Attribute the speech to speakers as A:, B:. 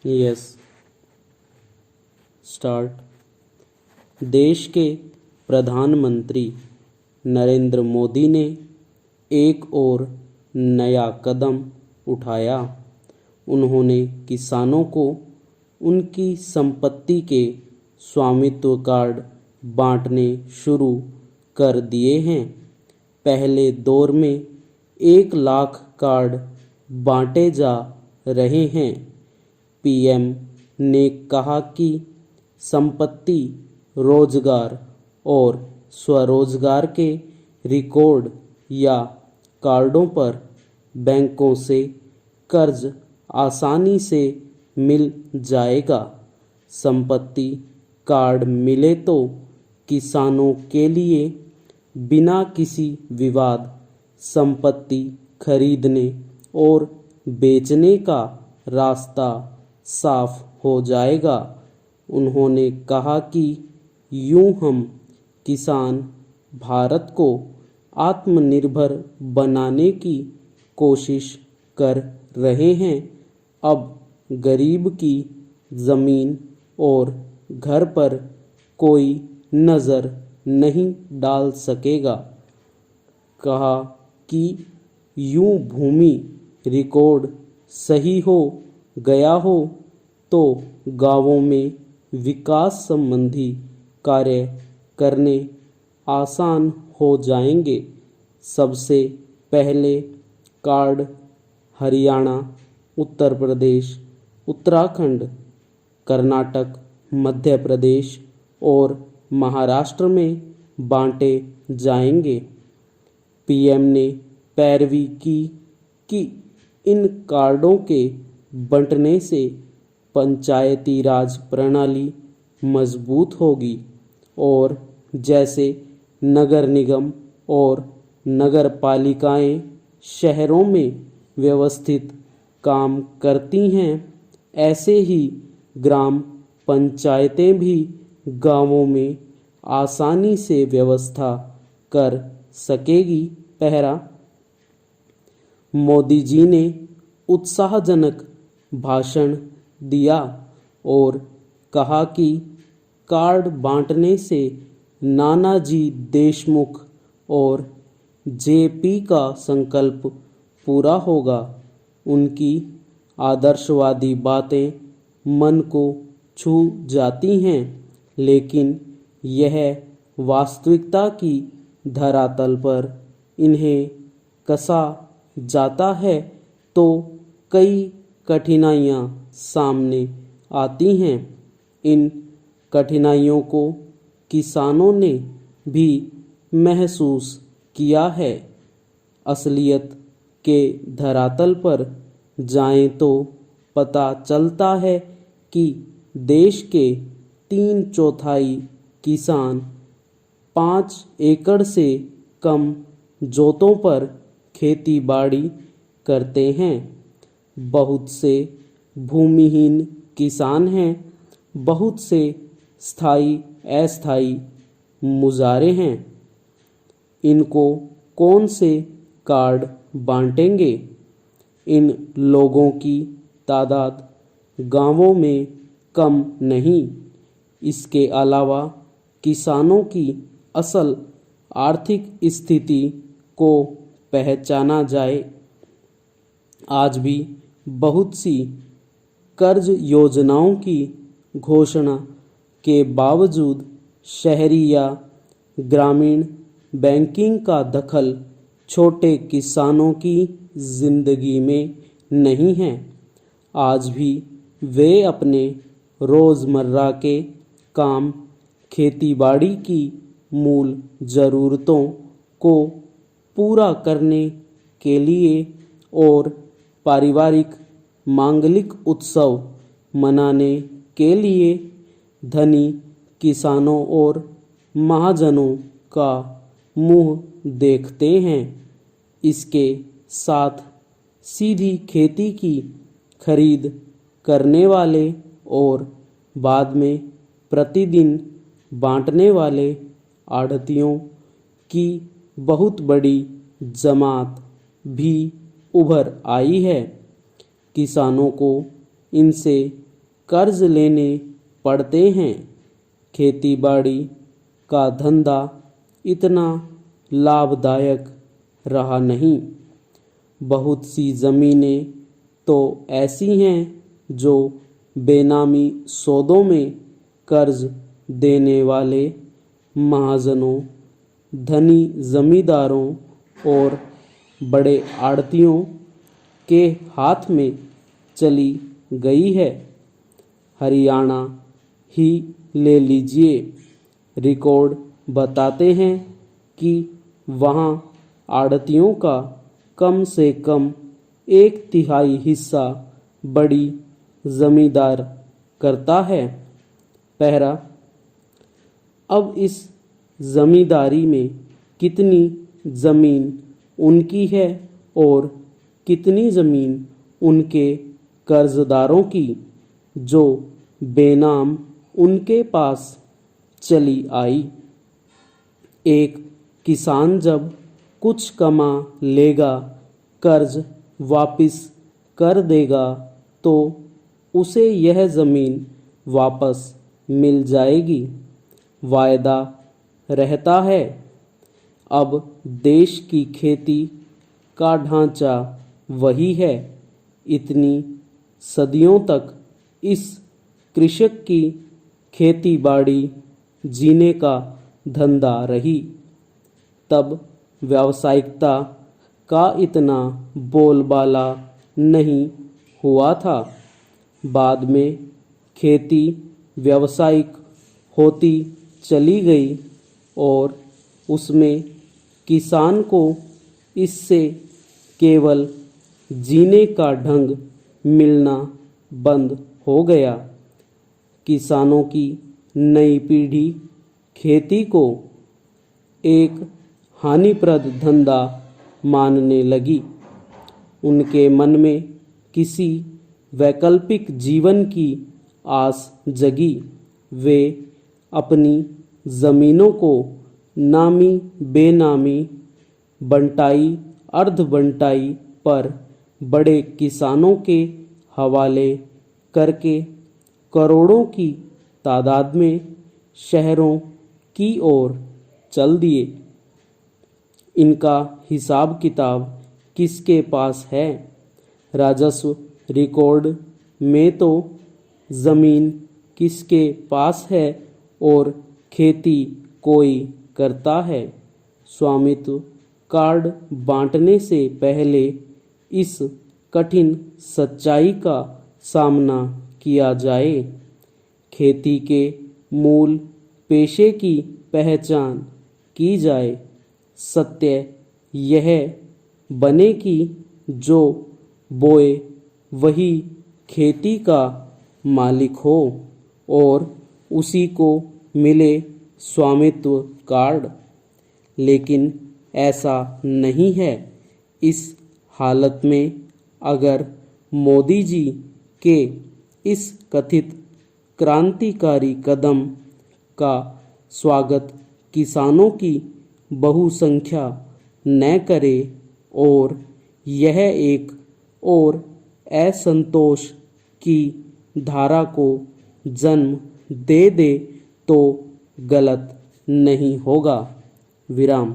A: Yes start. देश के प्रधानमंत्री नरेंद्र मोदी ने एक और नया कदम उठाया। उन्होंने किसानों को उनकी संपत्ति के स्वामित्व कार्ड बांटने शुरू कर दिए हैं। पहले दौर में 1 लाख कार्ड बांटे जा रहे हैं। पीएम ने कहा कि संपत्ति, रोजगार और स्वरोजगार के रिकॉर्ड या कार्डों पर बैंकों से कर्ज आसानी से मिल जाएगा। संपत्ति कार्ड मिले तो किसानों के लिए बिना किसी विवाद संपत्ति खरीदने और बेचने का रास्ता साफ हो जाएगा। उन्होंने कहा कि यूं हम किसान भारत को आत्मनिर्भर बनाने की कोशिश कर रहे हैं। अब गरीब की ज़मीन और घर पर कोई नज़र नहीं डाल सकेगा। कहा कि यूं भूमि रिकॉर्ड सही हो गया हो तो गांवों में विकास संबंधी कार्य करने आसान हो जाएंगे। सबसे पहले कार्ड हरियाणा, उत्तर प्रदेश, उत्तराखंड, कर्नाटक, मध्य प्रदेश और महाराष्ट्र में बांटे जाएंगे। पीएम ने पैरवी की कि इन कार्डों के बंटने से पंचायती राज प्रणाली मजबूत होगी और जैसे नगर निगम और नगर पालिकाएं शहरों में व्यवस्थित काम करती हैं, ऐसे ही ग्राम पंचायतें भी गांवों में आसानी से व्यवस्था कर सकेगी। पहला, मोदी जी ने उत्साहजनक भाषण दिया और कहा कि कार्ड बांटने से नानाजी देशमुख और जेपी का संकल्प पूरा होगा। उनकी आदर्शवादी बातें मन को छू जाती हैं, लेकिन यह वास्तविकता की धरातल पर इन्हें कसा जाता है तो कई कठिनाइयाँ सामने आती हैं। इन कठिनाइयों को किसानों ने भी महसूस किया है। असलियत के धरातल पर जाएं तो पता चलता है कि देश के 3/4 किसान 5 एकड़ से कम जोतों पर खेती बाड़ी करते हैं। बहुत से भूमिहीन किसान हैं, बहुत से स्थायी अस्थायी मुजारे हैं। इनको कौन से कार्ड बांटेंगे? इन लोगों की तादाद गांवों में कम नहीं। इसके अलावा किसानों की असल आर्थिक स्थिति को पहचाना जाए। आज भी बहुत सी कर्ज योजनाओं की घोषणा के बावजूद शहरी या ग्रामीण बैंकिंग का दखल छोटे किसानों की जिंदगी में नहीं है। आज भी वे अपने रोज़मर्रा के काम, खेतीबाड़ी की मूल ज़रूरतों को पूरा करने के लिए और पारिवारिक मांगलिक उत्सव मनाने के लिए धनी किसानों और महाजनों का मुंह देखते हैं। इसके साथ सीधी खेती की खरीद करने वाले और बाद में प्रतिदिन बांटने वाले आढ़तियों की बहुत बड़ी जमात भी उभर आई है। किसानों को इनसे कर्ज लेने पड़ते हैं। खेतीबाड़ी का धंधा इतना लाभदायक रहा नहीं। बहुत सी ज़मीनें तो ऐसी हैं जो बेनामी सौदों में कर्ज देने वाले महाजनों, धनी जमींदारों और बड़े आड़तियों के हाथ में चली गई है। हरियाणा ही ले लीजिए, रिकॉर्ड बताते हैं कि वहाँ आड़तियों का कम से कम 1/3 हिस्सा बड़ी जमींदार करता है। पहला, अब इस जमींदारी में कितनी ज़मीन उनकी है और कितनी ज़मीन उनके कर्जदारों की, जो बेनाम उनके पास चली आई। एक किसान जब कुछ कमा लेगा, कर्ज वापस कर देगा, तो उसे यह ज़मीन वापस मिल जाएगी। वायदा रहता है। अब देश की खेती का ढांचा वही है। इतनी सदियों तक इस कृषक की खेतीबाड़ी जीने का धंधा रही। तब व्यावसायिकता का इतना बोलबाला नहीं हुआ था। बाद में खेती व्यावसायिक होती चली गई और उसमें किसान को इससे केवल जीने का ढंग मिलना बंद हो गया। किसानों की नई पीढ़ी खेती को एक हानिप्रद धंधा मानने लगी। उनके मन में किसी वैकल्पिक जीवन की आस जगी। वे अपनी ज़मीनों को नामी बेनामी, बंटाई अर्ध बंटाई पर बड़े किसानों के हवाले करके करोड़ों की तादाद में शहरों की ओर चल दिए। इनका हिसाब किताब किसके पास है? राजस्व रिकॉर्ड में तो ज़मीन किसके पास है और खेती कोई करता है। स्वामित्व कार्ड बांटने से पहले इस कठिन सच्चाई का सामना किया जाए। खेती के मूल पेशे की पहचान की जाए। सत्य यह बने कि जो बोए वही खेती का मालिक हो और उसी को मिले स्वामित्व कार्ड। लेकिन ऐसा नहीं है। इस हालत में अगर मोदी जी के इस कथित क्रांतिकारी कदम का स्वागत किसानों की बहुसंख्या न करे और यह एक और असंतोष की धारा को जन्म दे दे तो गलत नहीं होगा। विराम।